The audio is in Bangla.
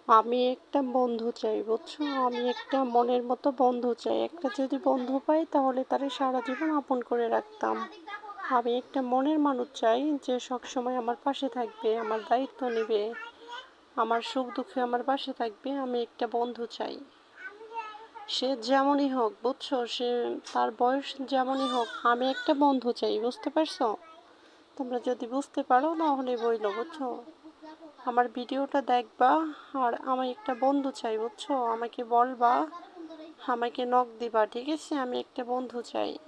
আমি একটা বন্ধু চাই, বুঝছো? আমি একটা মনের মতো বন্ধু চাই। একটা যদি বন্ধু পাই তাহলে তারে সারা জীবন আপন করে রাখতাম। আমি একটা মনের মানুষ চাই যে সবসময় আমার পাশে থাকবে, আমার দায়িত্ব নেবে, আমার সুখ দুঃখে আমার পাশে থাকবে। আমি একটা বন্ধু চাই। সে যেমনই হোক, বুঝছো? সে তার বয়স যেমনই হোক, আমি একটা বন্ধু চাই, বুঝতে পারছো? তোমরা যদি বুঝতে পারো তাহলে বইলো, বুঝছো? আমার ভিডিওটা দেখবা, আর আমি একটা বন্ধু চাই, বুঝছো? আমাকে বলবা, আমাকে নক দিবা, ঠিক আছে? আমি একটা বন্ধু চাই।